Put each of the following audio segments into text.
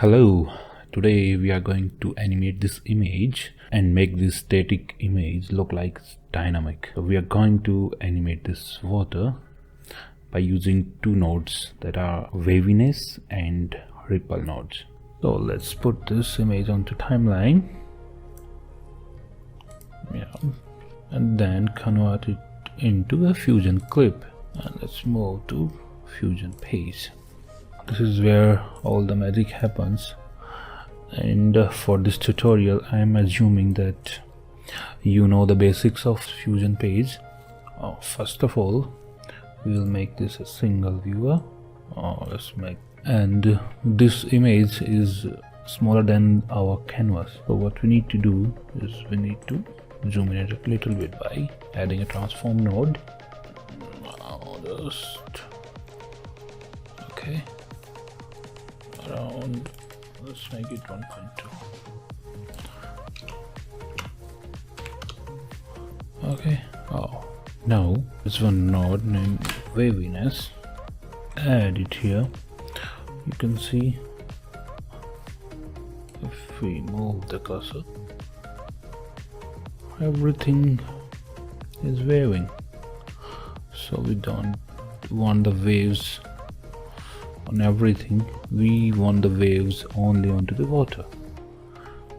Hello, today we are going to animate this image and make this static image look like dynamic. We are going to animate this water by using two nodes that are waviness and ripple nodes. So let's put this image onto timeline, and then convert it into a fusion clip, and let's move to fusion page. This is where all the magic happens, and for this tutorial I am assuming that you know the basics of fusion page. First of all, we will make this a single viewer. And this image is smaller than our canvas, so what we need to do is we need to zoom in it a little bit by adding a transform node. Okay, around, let's make it 1.2. okay. Now there's one node named waviness. Add it here. You can see if we move the cursor, everything is waving, so we don't want the waves on everything, we want the waves only onto the water.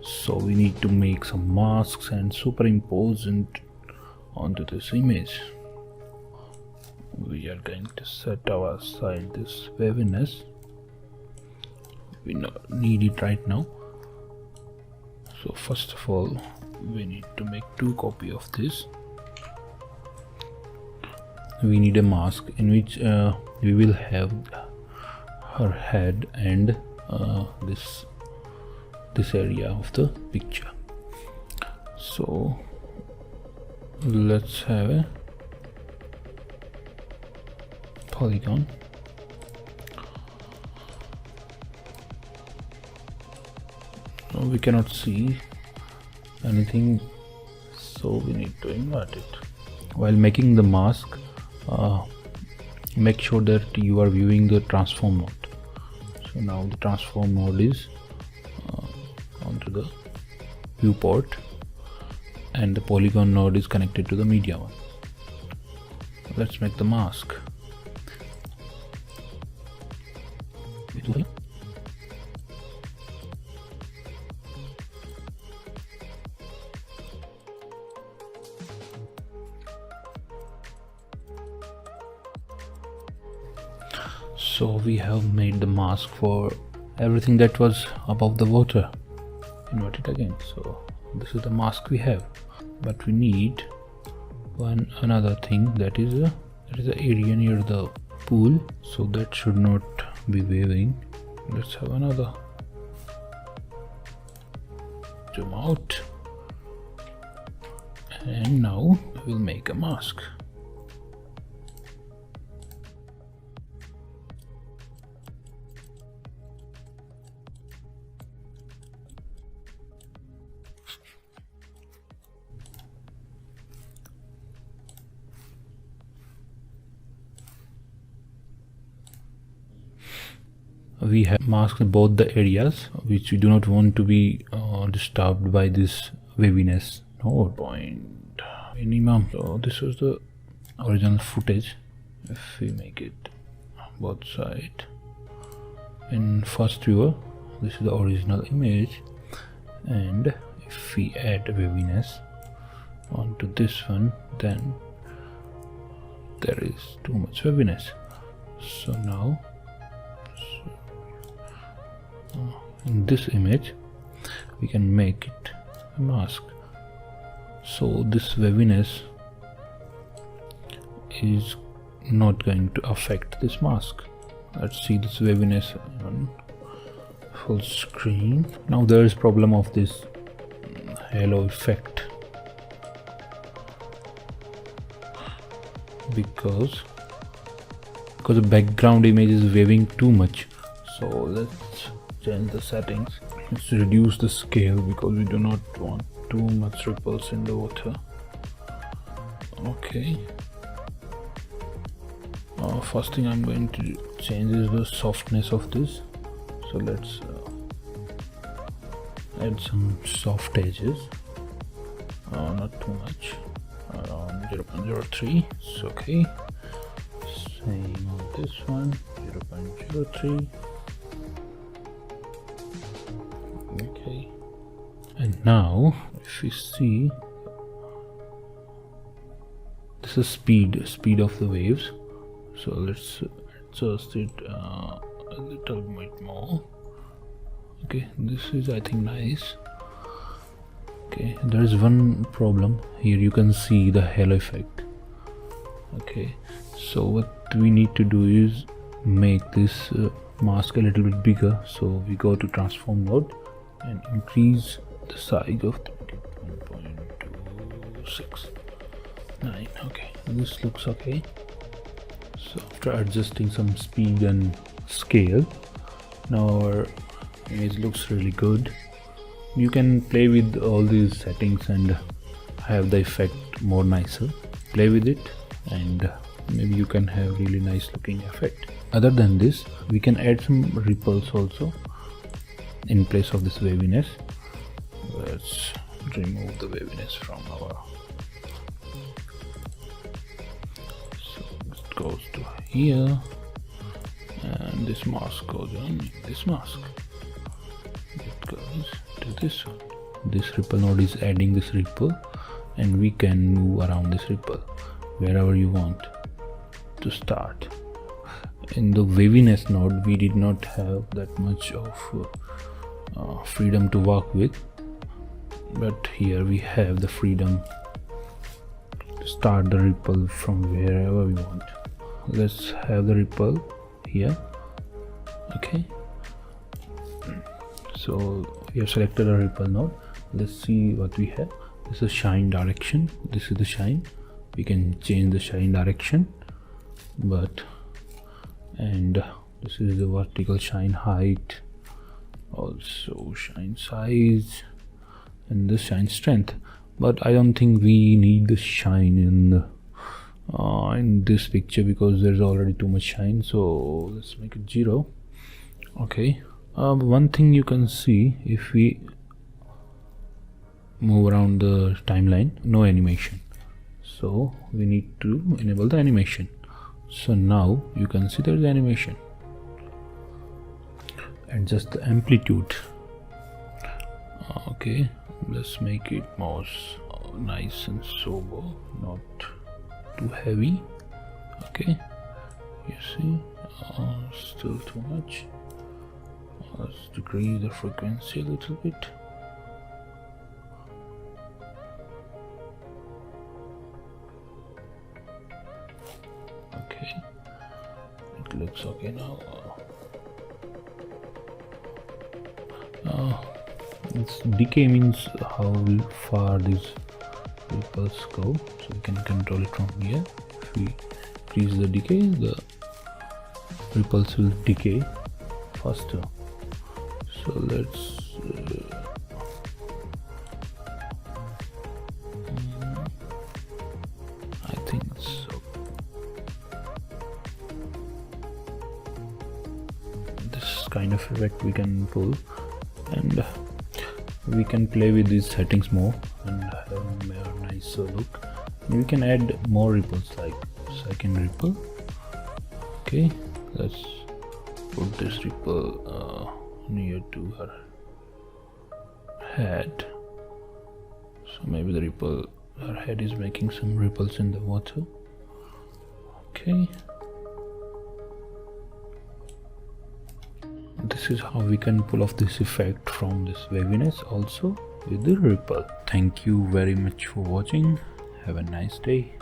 So we need to make some masks and superimpose it onto this image. We are going to set aside this waviness. We need it right now. So first of all, we need to make two copies of this. We need a mask in which we will have her head and this area of the picture. So let's have a polygon. We cannot see anything, so we need to invert it. While making the mask, make sure that you are viewing the transform node. So now the transform node is onto the viewport, and the polygon node is connected to the media one. Let's make the mask. So we have made the mask for everything that was above the water. Invert it again. So this is the mask we have, but we need another thing, that is the area near the pool, so that should not be waving. Let's have another. Zoom out, and now we'll make a mask. We have masked both the areas which we do not want to be disturbed by this waviness node. Point minimum. So this was the original footage. If we make it both sides in first viewer, this is the original image, and if we add waviness onto this one, then there is too much waviness. So now in this image we can make it a mask, so this waviness is not going to affect this mask. Let's see this waviness on full screen. Now there is problem of this halo effect, because the background image is waving too much. So let's change the settings. Let's reduce the scale because we do not want too much ripples in the water. Okay. First thing I'm going to change is the softness of this. So let's add some soft edges, not too much, around 0.03. It's okay. Same on this one, 0.03. Okay. And now if you see, this is speed of the waves, so let's adjust it a little bit more. Okay, this is, I think, nice. Okay, there is one problem here. You can see the halo effect. Okay, so what we need to do is make this mask a little bit bigger. So we go to transform mode and increase the size of 1.269. Okay, this looks okay. So after adjusting some speed and scale, now our image looks really good. You can play with all these settings and have the effect more nicer. Play with it and maybe you can have really nice looking effect. Other than this, we can add some ripples also in place of this waviness. Let's remove the waviness from our, so it goes to here, and this mask goes on this mask. It goes to this one. This ripple node is adding this ripple, and we can move around this ripple wherever you want to start. In the waviness node, we did not have that much of freedom to work with, but here we have the freedom to start the ripple from wherever we want. Let's have the ripple here. Okay, so we have selected a ripple node. Let's see what we have. This is shine direction. This is the shine. We can change the shine direction, and this is the vertical shine height, also shine size, and the shine strength. But I don't think we need the shine in this picture because there's already too much shine. So let's make it 0. Okay. One thing you can see, if we move around the timeline, no animation, so we need to enable the animation. So now you can see there's animation. Adjust the amplitude. Okay, let's make it more nice and sober, not too heavy. Okay, you see, still too much. Let's decrease the frequency a little bit. Okay, it looks okay now. It's decay means how far these ripples go, so we can control it from here. If we increase the decay, the ripples will decay faster. So let's I think so. This kind of effect we can pull, and we can play with these settings more and have a nicer look. We can add more ripples, like second ripple. Okay, let's put this ripple near to her head, so maybe the ripple, her head is making some ripples in the water. Okay, this is how we can pull off this effect from this waviness also with the ripple. Thank you very much for watching. Have a nice day.